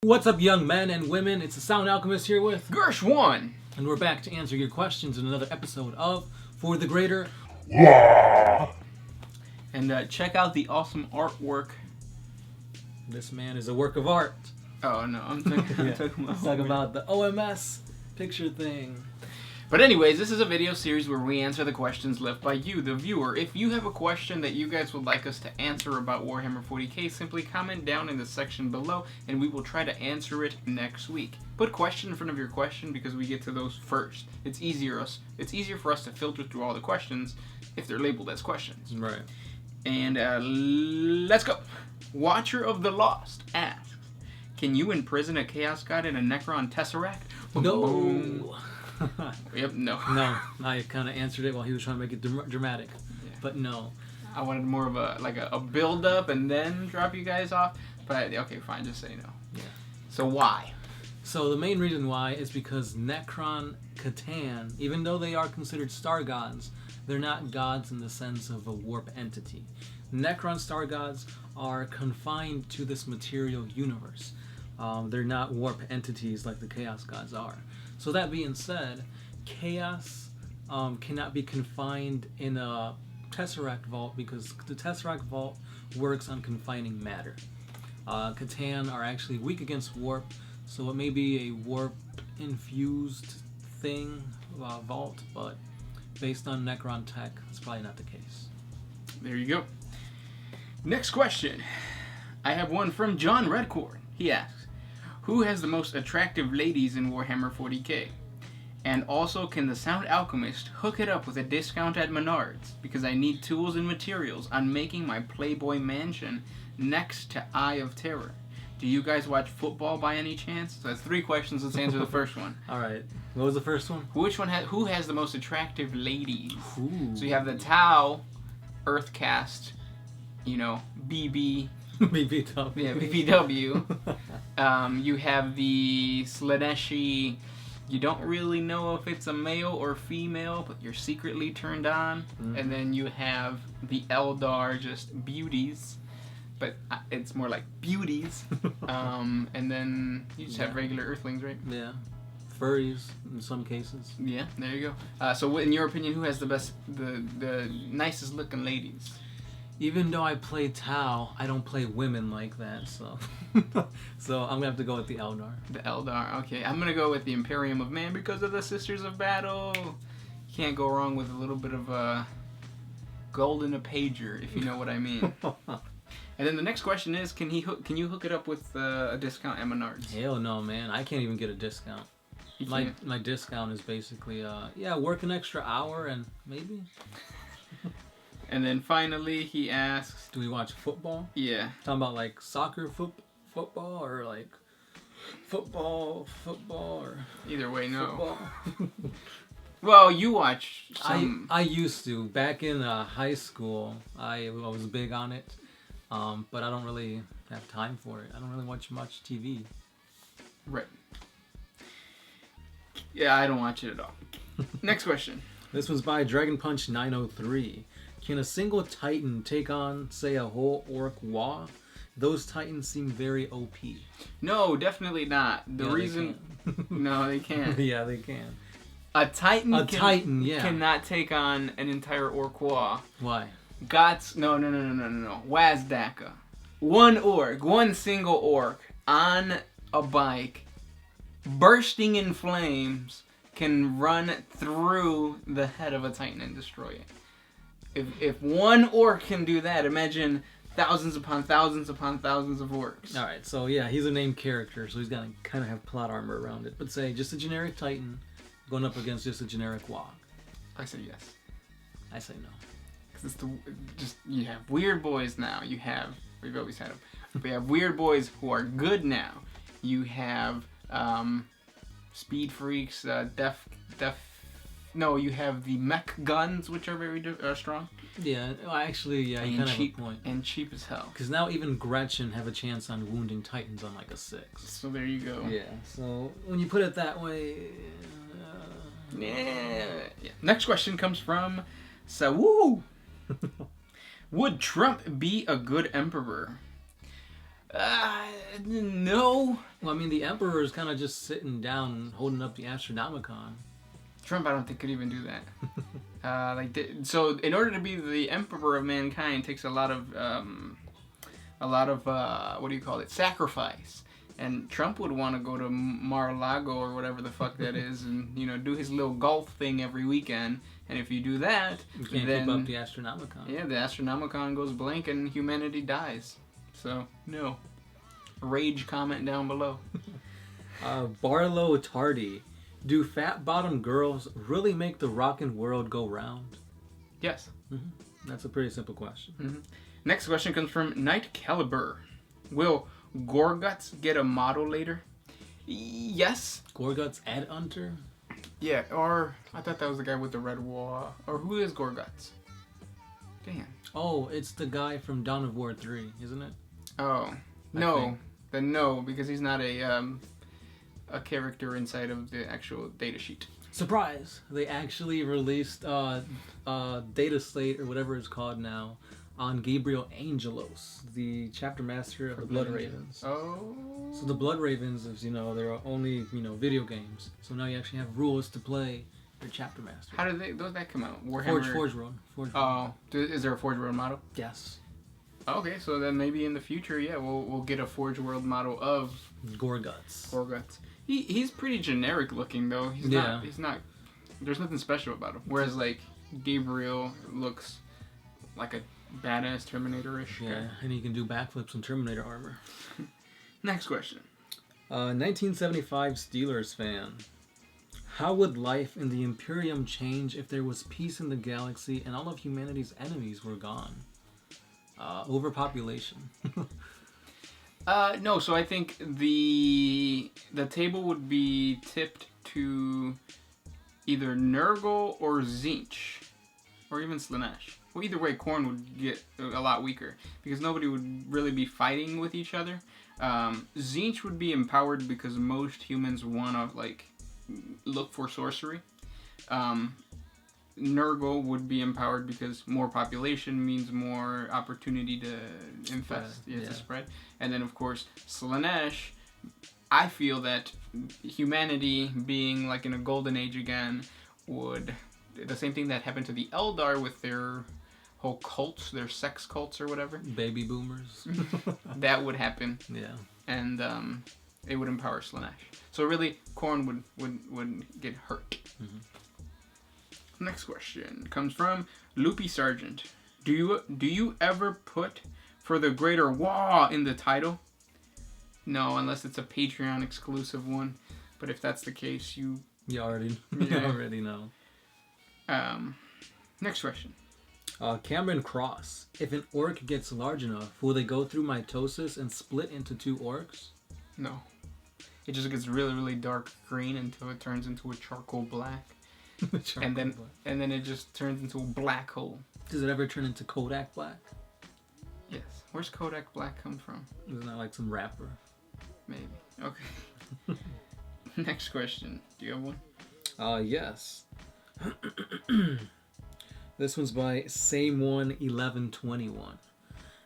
What's up, young men and women? It's the Sound Alchemist here with Gersh1. And we're back to answer your questions in another episode of For the Greater. And check out the awesome artwork. This man is a work of art. Oh, no. I'm talking about the OMS picture thing. But anyways, this is a video series where we answer the questions left by you, the viewer. If you have a question that you guys would like us to answer about Warhammer 40k, simply comment down in the section below, and we will try to answer it next week. Put question in front of your question because we get to those first. It's easier for us to filter through all the questions if they're labeled as questions. Right. And let's go. Watcher of the Lost asks, can you imprison a Chaos God in a Necron Tesseract? No. Boom. Yep, no. No, I kind of answered it while he was trying to make it dramatic, yeah. But no. I wanted more of a build up and then drop you guys off, but okay, fine, just say no. Yeah. So why? So the main reason why is because Necron Catan, even though they are considered star gods, they're not gods in the sense of a warp entity. Necron star gods are confined to this material universe. They're not warp entities like the Chaos gods are. So that being said, Chaos cannot be confined in a Tesseract vault because the Tesseract vault works on confining matter. Catan are actually weak against warp, so it may be a warp-infused thing, vault, but based on Necron tech, it's probably not the case. There you go. Next question. I have one from John Redcord. He asks, who has the most attractive ladies in Warhammer 40k? And also, can the Sound Alchemist hook it up with a discount at Menards? Because I need tools and materials on making my Playboy mansion next to Eye of Terror. Do you guys watch football by any chance? So that's 3 questions. Let's answer the first one. All right. What was the first one? Who has the most attractive ladies? Ooh. So you have the Tau, Earthcast, BB. BBW. Yeah, BBW. You have the Slaneshi. You don't really know if it's a male or female, but you're secretly turned on. Mm-hmm. And then you have the Eldar, just beauties, but it's more like beauties. And then you just have regular Earthlings, right? Yeah. Furries in some cases. Yeah, there you go. So in your opinion, who has the nicest looking ladies? Even though I play Tau, I don't play women like that, so so I'm gonna have to go with the Eldar. The Eldar, okay. I'm gonna go with the Imperium of Man because of the Sisters of Battle. You can't go wrong with a little bit of gold in a pager, if you know what I mean. And then the next question is, can you hook it up with a discount at Menards? Hell no, man. I can't even get a discount. My discount is basically work an extra hour and maybe. And then finally, he asks, do we watch football? Yeah. Talking about like soccer football or like football or... Either way, no. Football. Well, you watch some... I used to. Back in high school, I was big on it. But I don't really have time for it. I don't really watch much TV. Right. Yeah, I don't watch it at all. Next question. This was by Dragon Punch 903. Can a single Titan take on, say, a whole Orc Wa? Those Titans seem very OP. No, definitely not. The reason... No, they can't. Yeah, they can. A Titan yeah. cannot take on an entire Orc Wa. Why? No. Wazdaka. One single Orc on a bike, bursting in flames, can run through the head of a Titan and destroy it. If one Orc can do that, imagine thousands upon thousands upon thousands of Orcs. Alright, so yeah, he's a named character, so he's got to kind of have plot armor around it. But say, just a generic Titan going up against just a generic Wa. I say yes. I say no. Because you have weird boys now. We've always had them. We have weird boys who are good now. You have speed freaks, you have the mech guns, which are very strong. Yeah, actually, yeah, you kind of have a point. And cheap as hell. Because now even Gretchen have a chance on wounding Titans on like a 6. So there you go. Yeah, so when you put it that way... Yeah. Next question comes from Sawu. Would Trump be a good emperor? No. Well, I mean, the Emperor is kind of just sitting down and holding up the Astronomicon. Trump, I don't think, could even do that. So in order to be the Emperor of mankind takes a lot of what do you call it? Sacrifice. And Trump would want to go to Mar-a-Lago or whatever the fuck that is, and do his little golf thing every weekend. And if you do that, you can't then keep up the Astronomicon. Yeah, the Astronomicon goes blank and humanity dies. So no. Rage comment down below. Barlow Tardy. Do fat-bottom girls really make the rockin' world go round? Yes. Mm-hmm. That's a pretty simple question. Mm-hmm. Next question comes from Night Caliber. Will Gorguts get a model later? Yes. Gorguts Ed Hunter? Yeah, or I thought that was the guy with the red wall. Or who is Gorguts? Damn. Oh, it's the guy from Dawn of War 3, isn't it? Oh. No. Then no, because he's not a character inside of the actual datasheet. Surprise! They actually released Data Slate, or whatever it's called now, on Gabriel Angelos, the chapter master of the Blood Ravens. Oh. So the Blood Ravens is, they're only, video games. So now you actually have rules to play your chapter master. How did that come out? Warhammer? Forge Road. Oh. Is there a Forge World model? Yes. Okay, so then maybe in the future, yeah, we'll get a Forge World model of Gorguts. He's pretty generic looking though. He's not. There's nothing special about him. Whereas like Gabriel looks like a badass Terminator-ish Yeah, guy. and he can do backflips in Terminator armor. Next question. 1975 Steelers fan. How would life in the Imperium change if there was peace in the galaxy and all of humanity's enemies were gone? Overpopulation. No, so I think the table would be tipped to either Nurgle or Tzeentch, or even Slaanesh. Well, either way, Khorne would get a lot weaker because nobody would really be fighting with each other. Tzeentch would be empowered because most humans want to look for sorcery. Nurgle would be empowered because more population means more opportunity to infest, to spread. And then, of course, Slaanesh, I feel that humanity being like in a golden age again would... The same thing that happened to the Eldar with their whole cults, their sex cults or whatever. Baby boomers. That would happen. Yeah. And it would empower Slaanesh. So really, Khorne would get hurt. Mm-hmm. Next question comes from Loopy Sergeant. Do you ever put "For the Greater Wah" in the title? No, unless it's a Patreon exclusive one. But if that's the case, you already know. Next question. Cameron Cross. If an orc gets large enough, will they go through mitosis and split into two orcs? No. It just gets really, really dark green until it turns into a charcoal black. And then it just turns into a black hole. Does it ever turn into Kodak Black? Yes. Where's Kodak Black come from? Isn't that like some rapper? Maybe. Okay. Next question. Do you have one? Yes. This one's by Same11121.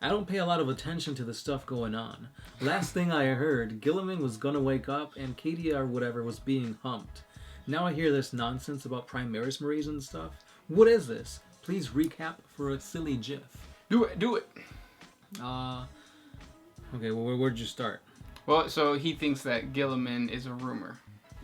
I don't pay a lot of attention to the stuff going on. Last thing I heard, Gillman was gonna wake up and Katia or whatever was being humped. Now I hear this nonsense about Primaris Marines and stuff. What is this? Please recap for a silly gif. Do it. Okay, well, where'd you start? Well, so he thinks that Gillman is a rumor.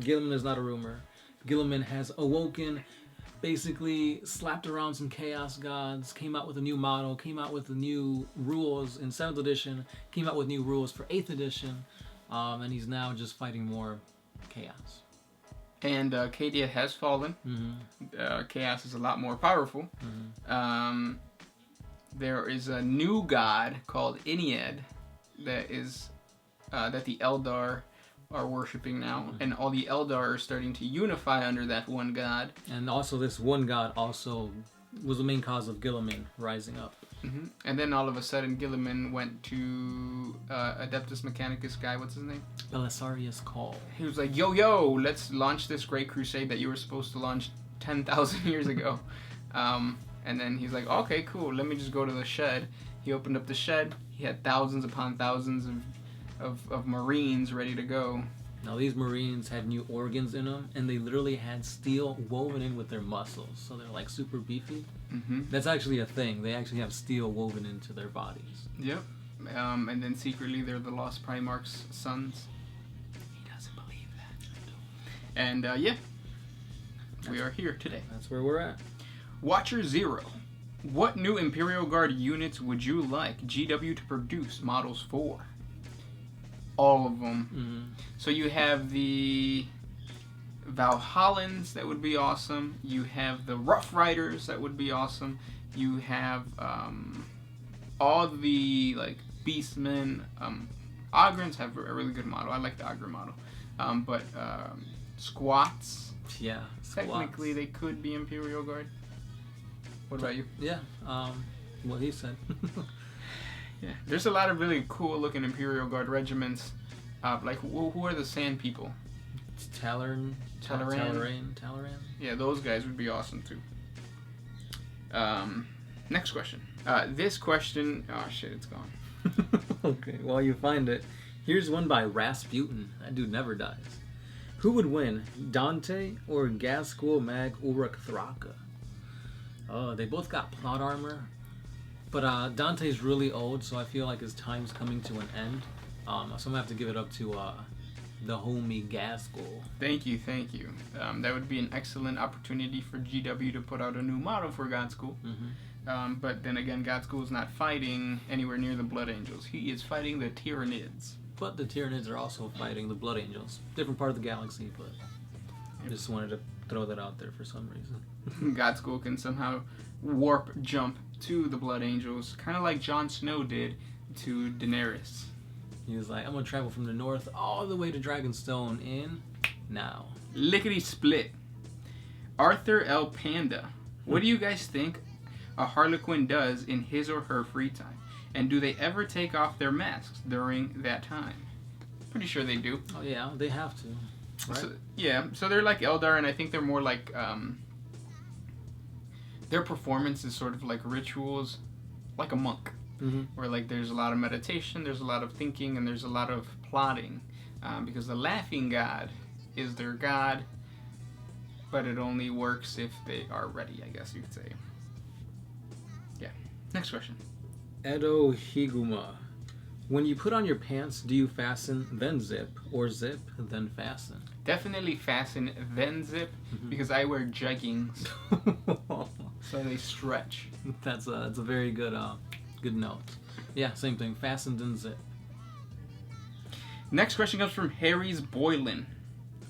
Gillman is not a rumor. Gillman has awoken, basically slapped around some Chaos Gods, came out with a new model, came out with the new rules in 7th edition, came out with new rules for 8th edition, and he's now just fighting more Chaos. And Katia has fallen. Mm-hmm. Chaos is a lot more powerful. Mm-hmm. There is a new god called Ennead that the Eldar are worshipping now, and all the Eldar are starting to unify under that one god. And also this one god also was the main cause of Gilliman rising up. Mm-hmm. And then all of a sudden Gilliman went to Adeptus Mechanicus guy, what's his name? Belisarius Call. He was like, yo, let's launch this great crusade that you were supposed to launch 10,000 years ago. And then he's like, okay, cool, let me just go to the shed. He opened up the shed. He had thousands upon thousands of Marines ready to go. Now these Marines had new organs in them, and they literally had steel woven in with their muscles, so they're like super beefy. Mm-hmm. That's actually a thing. They actually have steel woven into their bodies. Yep. And then secretly they're the Lost Primarch's sons. He doesn't believe that. And yeah, we are here today. That's where we're at. Watcher Zero. What new Imperial Guard units would you like GW to produce models for? All of them. Mm-hmm. So you have the Valhallans, that would be awesome. You have the Rough Riders, that would be awesome. You have all the like Beastmen. Ogrins have a really good model. I like the Ogre model. But Squats. Yeah. Technically, they could be Imperial Guard. What about you? Yeah. What he said. Yeah, there's a lot of really cool looking Imperial Guard regiments. Like, who are the Sand People? Talaran. Yeah, those guys would be awesome too. Next question. This question... Oh shit, it's gone. Okay, while you find it, here's one by Rasputin. That dude never dies. Who would win, Dante or Gaskell Mag Uruk Thraka? Oh, they both got plot armor. But Dante's really old, so I feel like his time's coming to an end. So I'm going to have to give it up to the homie Gaskell. Thank you. That would be an excellent opportunity for GW to put out a new model for Gaskell. Mm-hmm. But then again, Gaskell is not fighting anywhere near the Blood Angels. He is fighting the Tyranids. But the Tyranids are also fighting the Blood Angels. Different part of the galaxy, but I just wanted to throw that out there for some reason. Gaskell can somehow warp jump to the Blood Angels, kind of like Jon Snow did to Daenerys. He was like, I'm going to travel from the north all the way to Dragonstone in now. Lickety split. Arthur L. Panda. What do you guys think a Harlequin does in his or her free time? And do they ever take off their masks during that time? Pretty sure they do. Oh yeah, they have to. Right? So they're like Eldar, and I think they're more like... their performance is sort of like rituals, like a monk. Mm-hmm. Where like there's a lot of meditation, there's a lot of thinking, and there's a lot of plotting. Because the laughing god is their god, but it only works if they are ready, I guess you could say. Yeah. Next question. Edohiguma. When you put on your pants, do you fasten, then zip, or zip, then fasten? Definitely fasten, then zip, because I wear jeggings, so they stretch. That's a very good note. Yeah, same thing. Fasten, then zip. Next question comes from Harry's Boilin.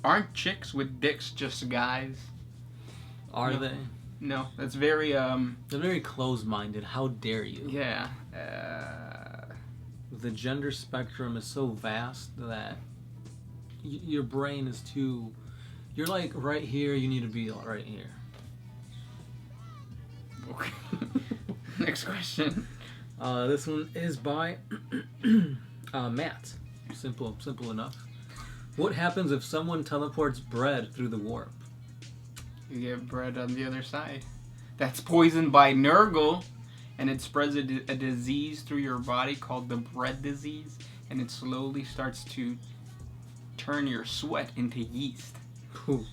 Aren't chicks with dicks just guys? Are they? No, that's very They're very closed-minded. How dare you? Yeah. The gender spectrum is so vast that your brain is too... You're like right here, you need to be right here. Okay. Next question. This one is by Matt. Simple enough. What happens if someone teleports bread through the warp? You get bread on the other side. That's poisoned by Nurgle, and it spreads a disease through your body called the bread disease, and it slowly starts to turn your sweat into yeast. Ooh.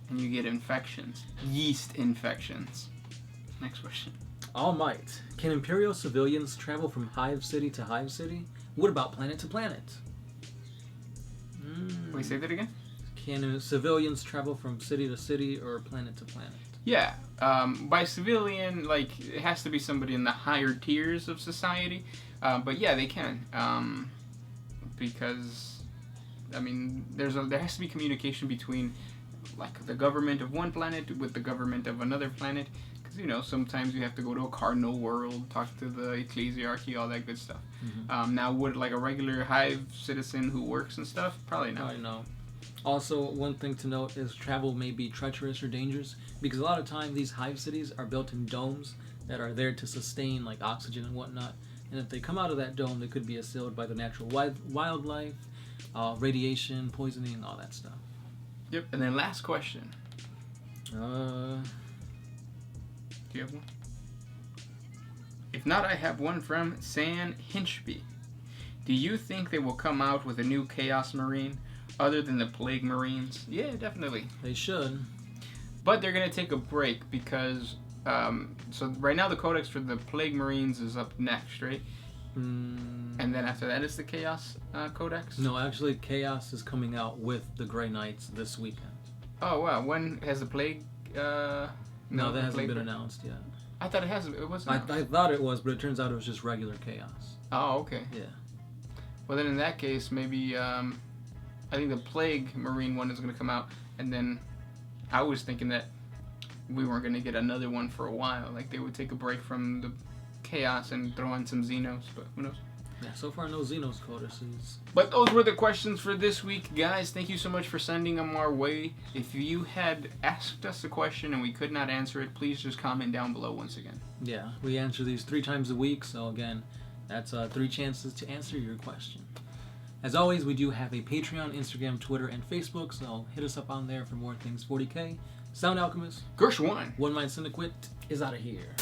And you get infections. Yeast infections. Next question. All might. Can Imperial civilians travel from Hive City to Hive City? What about planet to planet? Wait, say that again? Can civilians travel from city to city or planet to planet? Yeah. By civilian, like, it has to be somebody in the higher tiers of society. But yeah, they can. Because, I mean, there has to be communication between, like, the government of one planet with the government of another planet. Because, you know, sometimes you have to go to a cardinal world, talk to the ecclesiarchy, all that good stuff. Mm-hmm. Now, would, like, a regular Hive citizen who works and stuff? Probably not. Probably no. Also, one thing to note is travel may be treacherous or dangerous because a lot of time these hive cities are built in domes that are there to sustain like oxygen and whatnot. And if they come out of that dome, they could be assailed by the natural wildlife, radiation, poisoning, all that stuff. Yep. And then last question. Do you have one? If not, I have one from San Hinchby. Do you think they will come out with a new Chaos Marine other than the Plague Marines? Yeah, definitely. They should. But they're going to take a break because... so right now the Codex for the Plague Marines is up next, right? And then after that is the Chaos Codex? No, actually Chaos is coming out with the Grey Knights this weekend. Oh, wow. When has the Plague... No, that hasn't been announced yet. I thought it wasn't. I thought it was, but it turns out it was just regular Chaos. Oh, okay. Yeah. Well, then in that case, maybe I think the Plague Marine one is going to come out, and then I was thinking that we weren't going to get another one for a while. Like they would take a break from the Chaos and throw in some Xenos, but who knows? Yeah, so far no Xenos codices. But those were the questions for this week, guys. Thank you so much for sending them our way. If you had asked us a question and we could not answer it, please just comment down below once again. Yeah, we answer these 3 times a week, so again, that's 3 chances to answer your question. As always, we do have a Patreon, Instagram, Twitter, and Facebook, so hit us up on there for more things 40k. Sound Alchemist. Gersh1. One Mind Cinequit is out of here.